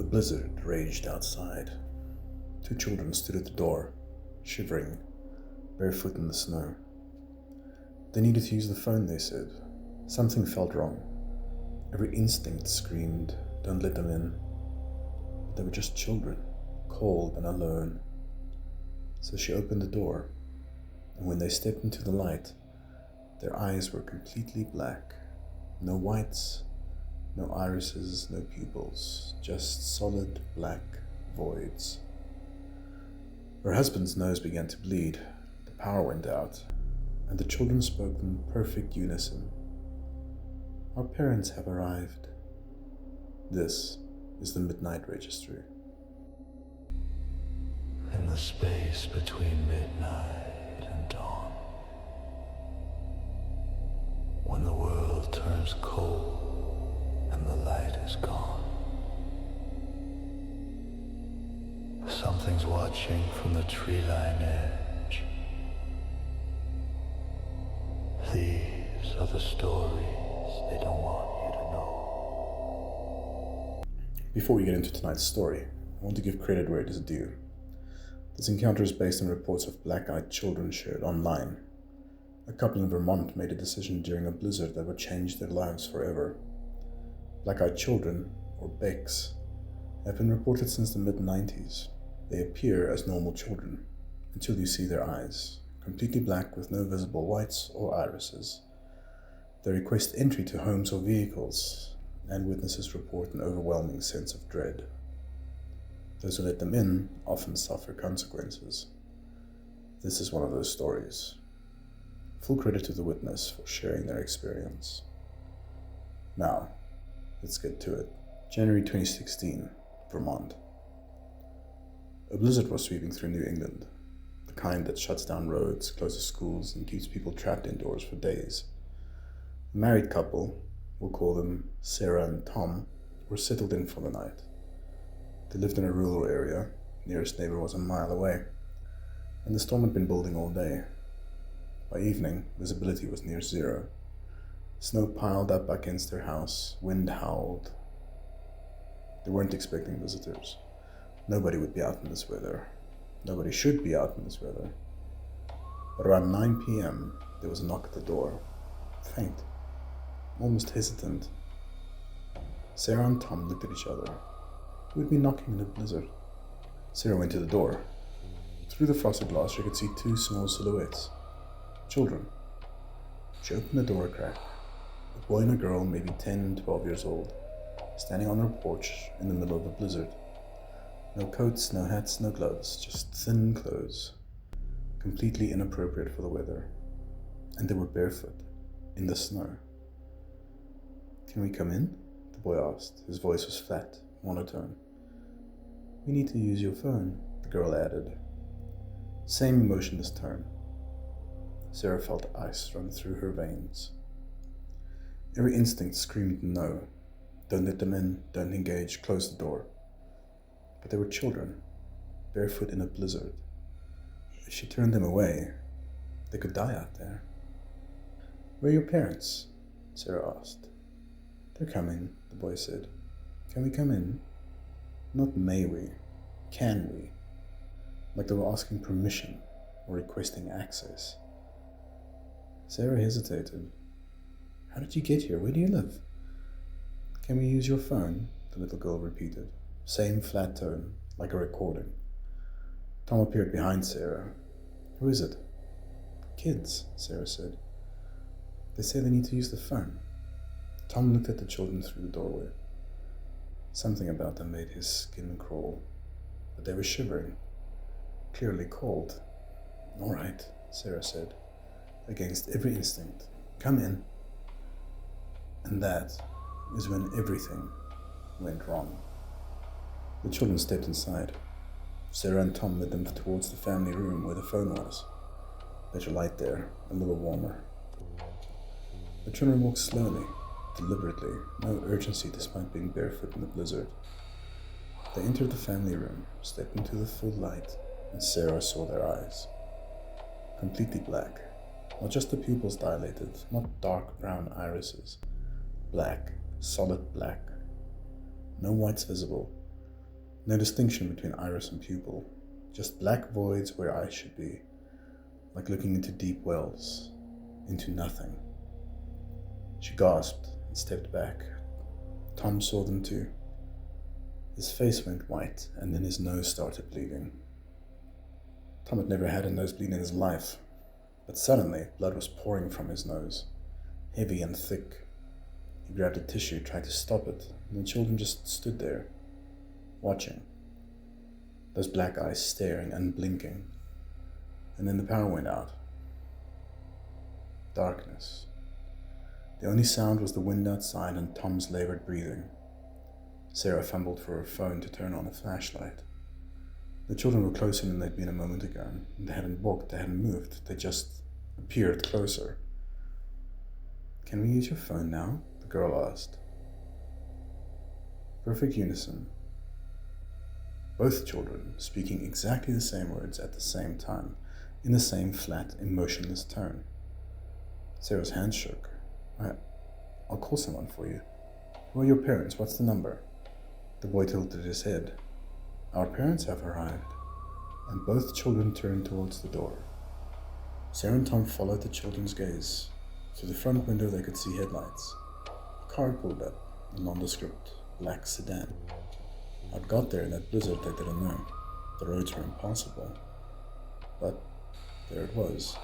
A blizzard raged outside. Two children stood at the door, shivering, barefoot in the snow. They needed to use the phone, they said. Something felt wrong. Every instinct screamed, "Don't let them in." But they were just children, cold and alone. So she opened the door, and when they stepped into the light, their eyes were completely black. No whites, no irises, no pupils, just solid black voids. Her husband's nose began to bleed, the power went out, and the children spoke in perfect unison. "Our parents have arrived." This is the Midnight Registry. In the space between midnight and dawn, when the world turns cold and the light is gone, something's watching from the tree-line edge. These are the stories they don't want you to know. Before we get into tonight's story, I want to give credit where it is due. This encounter is based on reports of black-eyed children shared online. A couple in Vermont made a decision during a blizzard that would change their lives forever. Black-eyed children, or Becks, have been reported since the mid-90s. They appear as normal children, until you see their eyes, completely black with no visible whites or irises. They request entry to homes or vehicles, and witnesses report an overwhelming sense of dread. Those who let them in often suffer consequences. This is one of those stories. Full credit to the witness for sharing their experience. Now, let's get to it. January 2016, Vermont. A blizzard was sweeping through New England, the kind that shuts down roads, closes schools, and keeps people trapped indoors for days. A married couple, we'll call them Sarah and Tom, were settled in for the night. They lived in a rural area, nearest neighbor was a mile away, and the storm had been building all day. By evening, visibility was near zero. Snow piled up against their house, wind howled. They weren't expecting visitors. Nobody would be out in this weather. Nobody should be out in this weather. But around 9 p.m., there was a knock at the door. Faint, almost hesitant. Sarah and Tom looked at each other. Who would be knocking in a blizzard? Sarah went to the door. Through the frosted glass, she could see two small silhouettes. Children. She opened the door a crack. A boy and a girl, maybe 10, 12 years old, standing on her porch in the middle of a blizzard. No coats, no hats, no gloves, just thin clothes. Completely inappropriate for the weather. And they were barefoot, in the snow. "Can we come in?" the boy asked. His voice was flat, monotone. "We need to use your phone," the girl added. Same emotionless tone. Sarah felt ice run through her veins. Every instinct screamed no. Don't let them in, don't engage, close the door. But they were children, barefoot in a blizzard. If she turned them away, they could die out there. "Where are your parents?" Sarah asked. "They're coming," the boy said. "Can we come in?" Not may we, can we? Like they were asking permission or requesting access. Sarah hesitated. "How did you get here? Where do you live?" "Can we use your phone?" the little girl repeated. Same flat tone, like a recording. Tom appeared behind Sarah. "Who is it?" "Kids," Sarah said. "They say they need to use the phone." Tom looked at the children through the doorway. Something about them made his skin crawl, but they were shivering, clearly cold. "All right," Sarah said, against every instinct. "Come in." And that is when everything went wrong. The children stepped inside. Sarah and Tom led them towards the family room where the phone was. Better light there, a little warmer. The children walked slowly, deliberately, no urgency despite being barefoot in the blizzard. They entered the family room, stepped into the full light, and Sarah saw their eyes. Completely black, not just the pupils dilated, not dark brown irises. Black, solid black. No whites visible, No distinction between iris and pupil, just black voids where eyes should be, like looking into deep wells, into nothing. She gasped and stepped back. Tom saw them too. His face went white, and then his nose started bleeding. Tom had never had a nosebleed in his life, but suddenly blood was pouring from his nose, heavy and thick. He grabbed a tissue, tried to stop it, and the children just stood there, watching. Those black eyes staring and blinking. And then the power went out. Darkness. The only sound was the wind outside and Tom's labored breathing. Sarah fumbled for her phone to turn on a flashlight. The children were closer than they'd been a moment ago. They hadn't walked, they hadn't moved, they just appeared closer. "Can we use your phone now?" the girl asked. Perfect unison. Both children speaking exactly the same words at the same time, in the same flat, emotionless tone. Sarah's hands shook. I'll call someone for you. Who are your parents? What's the number?" The boy tilted his head. "Our parents have arrived." And both children turned towards the door. Sarah and Tom followed the children's gaze. Through the front window they could see headlights. A car pulled up, a nondescript black sedan. I'd got there in that blizzard they didn't know. The roads were impassable. But there it was.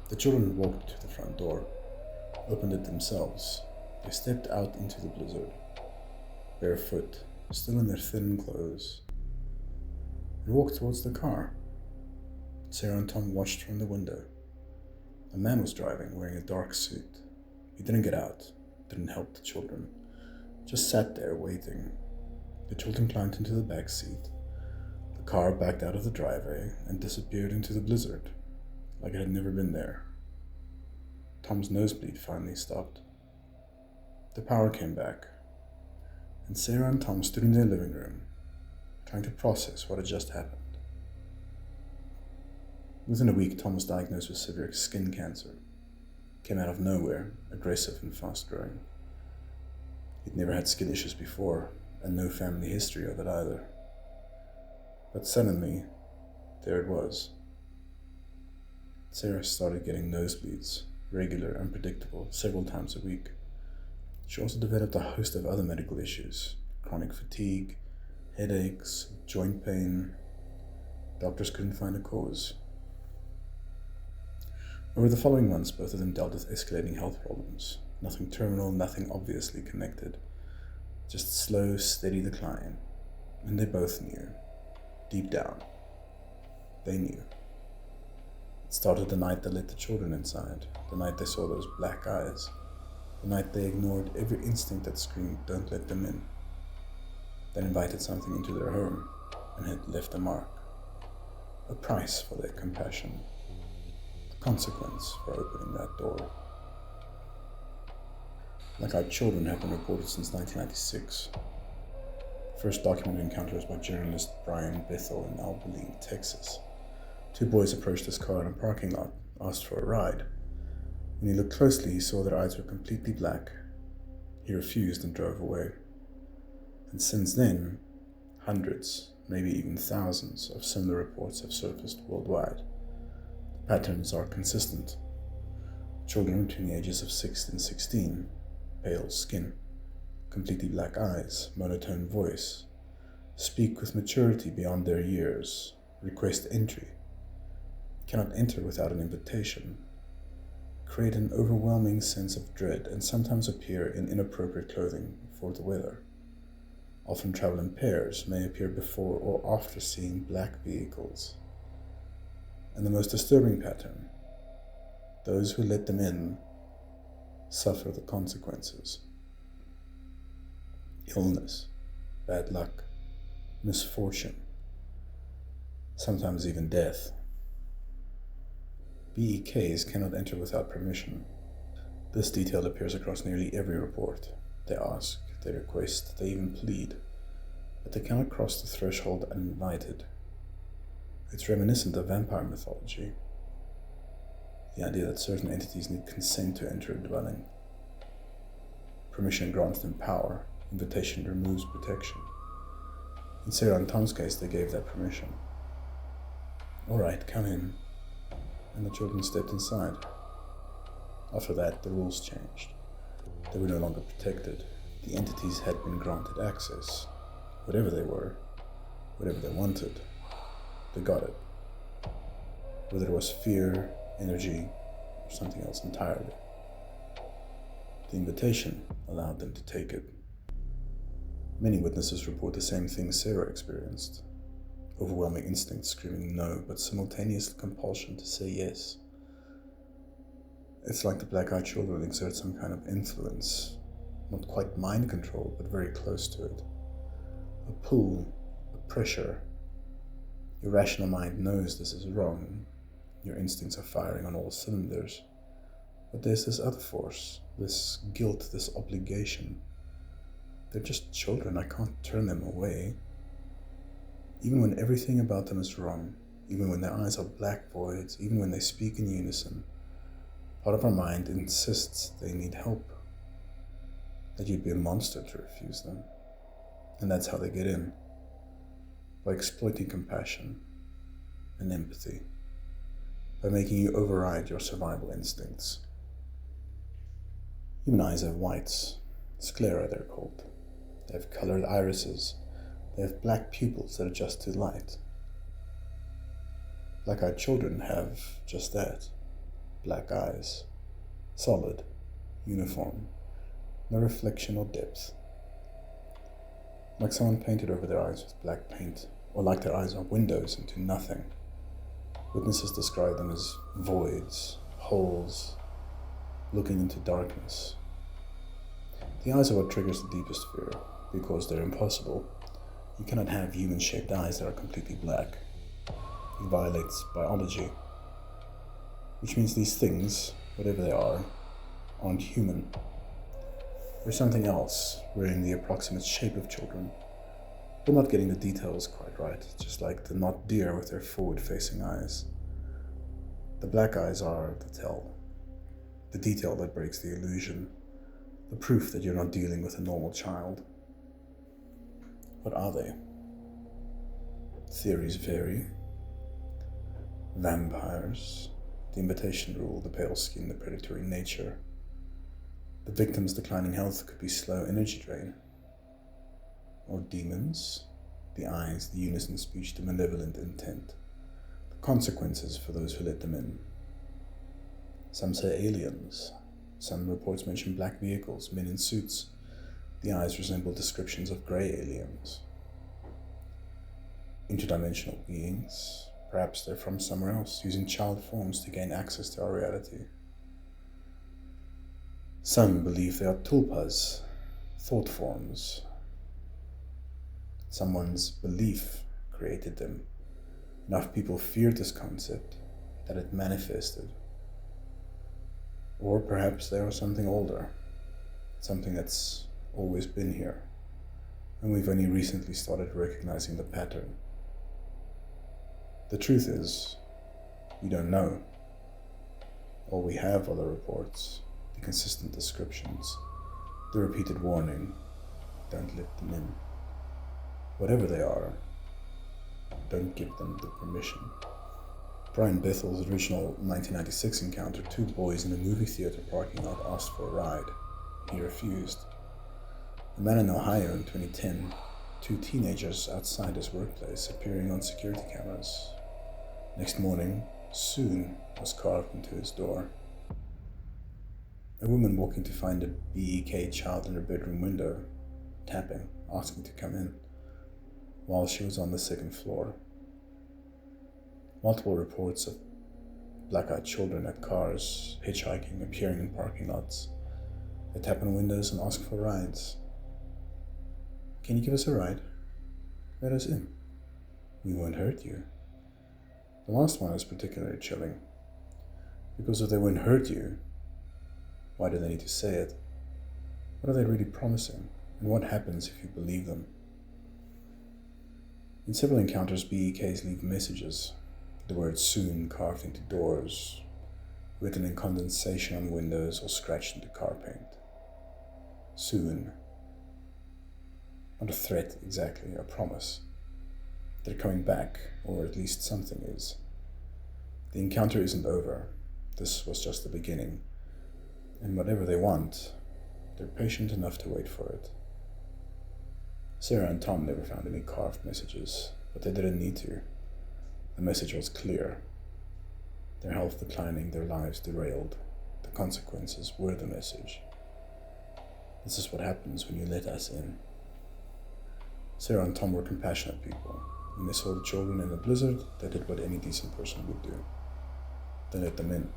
The children walked to the front door, opened it themselves. They stepped out into the blizzard, barefoot, still in their thin clothes, and walked towards the car. Sarah and Tom watched from the window. A man was driving, wearing a dark suit. He didn't get out, didn't help the children, just sat there waiting. The children climbed into the back seat. The car backed out of the driveway and disappeared into the blizzard, like it had never been there. Tom's nosebleed finally stopped. The power came back, and Sarah and Tom stood in their living room, trying to process what had just happened. Within a week, Tom was diagnosed with severe skin cancer. Came out of nowhere, aggressive and fast-growing. He'd never had skin issues before, and no family history of it either. But suddenly, there it was. Sarah started getting nosebleeds, regular and predictable, several times a week. She also developed a host of other medical issues: chronic fatigue, headaches, joint pain. Doctors couldn't find a cause. Over the following months, both of them dealt with escalating health problems. Nothing terminal, nothing obviously connected. Just slow, steady decline. And they both knew. Deep down. They knew. It started the night they let the children inside. The night they saw those black eyes. The night they ignored every instinct that screamed, "Don't let them in." Then invited something into their home and had left a mark. A price for their compassion. A consequence for opening that door. Blackout children have been reported since 1996. First documented encounters by journalist Brian Bethel in Abilene, Texas. Two boys approached his car in a parking lot, asked for a ride. When he looked closely, he saw their eyes were completely black. He refused and drove away. And since then, hundreds, maybe even thousands of similar reports have surfaced worldwide. The patterns are consistent. Children between the ages of 6 and 16, pale skin, completely black eyes, monotone voice, speak with maturity beyond their years, request entry, cannot enter without an invitation, create an overwhelming sense of dread, and sometimes appear in inappropriate clothing for the weather. Often travel in pairs, may appear before or after seeing black vehicles. And the most disturbing pattern: those who let them in suffer the consequences. Illness, bad luck, misfortune, sometimes even death. BEKs cannot enter without permission. This detail appears across nearly every report. They ask, they request, they even plead, but they cannot cross the threshold uninvited. It's reminiscent of vampire mythology. The idea that certain entities need consent to enter a dwelling. Permission grants them power, invitation removes protection. In Sarah and Tom's case, they gave that permission. "All right, come in." And the children stepped inside. After that, the rules changed. They were no longer protected. The entities had been granted access. Whatever they were, whatever they wanted, they got it. Whether it was fear, energy, or something else entirely. The invitation allowed them to take it. Many witnesses report the same thing Sarah experienced. Overwhelming instinct screaming no, but simultaneous compulsion to say yes. It's like the black-eyed children exert some kind of influence, not quite mind control, but very close to it. A pull, a pressure. Your rational mind knows this is wrong. Your instincts are firing on all cylinders. But there's this other force, this guilt, this obligation. They're just children, I can't turn them away. Even when everything about them is wrong, even when their eyes are black voids, even when they speak in unison, part of our mind insists they need help, that you'd be a monster to refuse them. And that's how they get in, by exploiting compassion and empathy, by making you override your survival instincts. Human eyes have whites, sclera they're called. They have colored irises. They have black pupils that adjust to light. Black-eyed children have just that. Black eyes. Solid. Uniform. No reflection or depth. Like someone painted over their eyes with black paint, or like their eyes are windows into nothing. Witnesses describe them as voids, holes, looking into darkness. The eyes are what triggers the deepest fear, because they're impossible. You cannot have human-shaped eyes that are completely black. It violates biology, which means these things, whatever they are, aren't human. They're something else, wearing the approximate shape of children, but not getting the details quite right, just like the not deer with their forward-facing eyes. The black eyes are the tell, the detail that breaks the illusion, the proof that you're not dealing with a normal child. What are they? Theories vary. Vampires, the invitation rule, the pale skin, the predatory nature. The victim's declining health could be slow energy drain. Or demons, the eyes, the unison speech, the malevolent intent. The consequences for those who let them in. Some say aliens. Some reports mention black vehicles, men in suits. The eyes resemble descriptions of grey aliens. Interdimensional beings. Perhaps they're from somewhere else, using child forms to gain access to our reality. Some believe they are tulpas, thought forms. Someone's belief created them. Enough people feared this concept that it manifested. Or perhaps they are something older, something that's always been here, and we've only recently started recognizing the pattern. The truth is, we don't know. All we have are the reports, the consistent descriptions, the repeated warning, don't let them in. Whatever they are, don't give them the permission. Brian Bethel's original 1996 encounter, two boys in a movie theater parking lot asked for a ride. He refused. A man in Ohio in 2010, two teenagers outside his workplace appearing on security cameras. Next morning, soon was carved into his door. A woman walking to find a BEK child in her bedroom window, tapping, asking to come in, while she was on the second floor. Multiple reports of black-eyed children at cars, hitchhiking, appearing in parking lots. They tap on windows and ask for rides. Can you give us a ride? Let us in. We won't hurt you. The last one is particularly chilling, because if they won't hurt you, why do they need to say it? What are they really promising, and what happens if you believe them? In several encounters, BEKs leave messages, the word soon carved into doors, written in condensation on windows or scratched into car paint. Soon. Not a threat exactly, a promise. They're coming back, or at least something is. The encounter isn't over. This was just the beginning. And whatever they want, they're patient enough to wait for it. Sarah and Tom never found any carved messages, but they didn't need to. The message was clear. Their health declining, their lives derailed. The consequences were the message. This is what happens when you let us in. Sarah and Tom were compassionate people. When they saw the children in the blizzard, they did what any decent person would do. They let them in.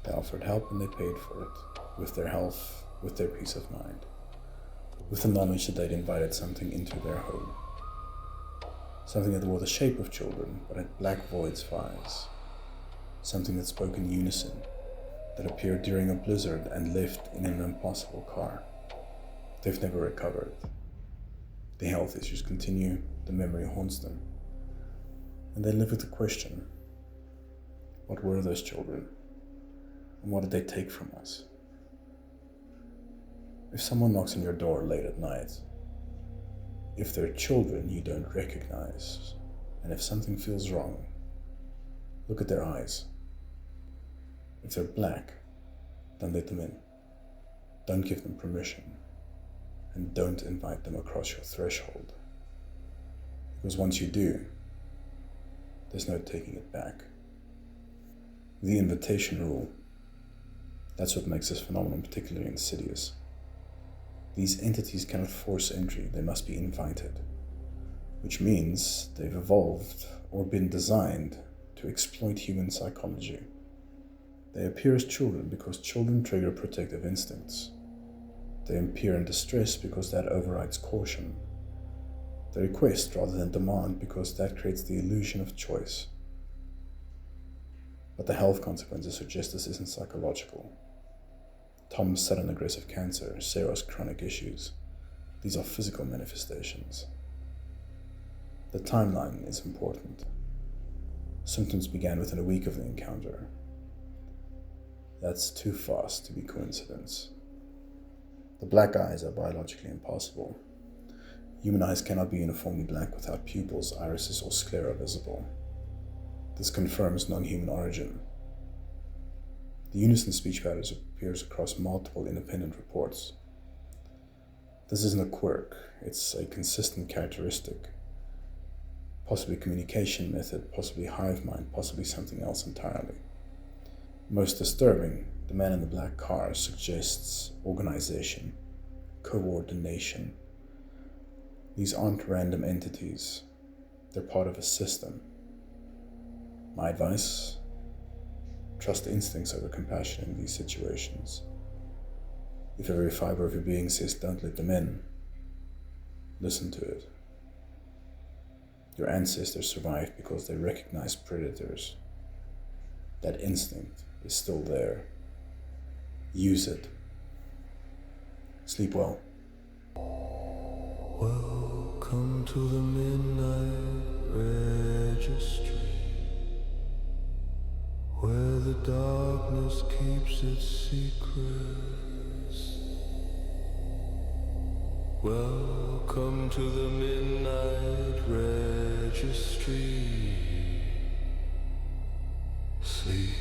They offered help and they paid for it, with their health, with their peace of mind, with the knowledge that they'd invited something into their home. Something that wore the shape of children, but had black voids for eyes. Something that spoke in unison, that appeared during a blizzard and left in an impossible car. They've never recovered. The health issues continue, the memory haunts them. And they live with the question, what were those children? And what did they take from us? If someone knocks on your door late at night, if they're children you don't recognize, and if something feels wrong, look at their eyes. If they're black, don't let them in. Don't give them permission. And don't invite them across your threshold. Because once you do, there's no taking it back. The invitation rule, that's what makes this phenomenon particularly insidious. These entities cannot force entry, they must be invited, which means they've evolved or been designed to exploit human psychology. They appear as children because children trigger protective instincts. They appear in distress because that overrides caution. They request rather than demand because that creates the illusion of choice. But the health consequences suggest this isn't psychological. Tom's sudden aggressive cancer, Sarah's chronic issues, these are physical manifestations. The timeline is important. Symptoms began within a week of the encounter. That's too fast to be coincidence. The black eyes are biologically impossible. Human eyes cannot be uniformly black without pupils, irises, or sclera visible. This confirms non-human origin. The unison speech patterns appears across multiple independent reports. This isn't a quirk, it's a consistent characteristic. Possibly communication method, possibly hive mind, possibly something else entirely. Most disturbing, the man in the black car suggests organization, coordination. These aren't random entities, they're part of a system. My advice? Trust instincts over compassion in these situations. If every fiber of your being says don't let them in, listen to it. Your ancestors survived because they recognized predators. That instinct is still there. Use it. Sleep well. Welcome to the Midnight Registry, where the darkness keeps its secrets. Welcome to the Midnight Registry. Sleep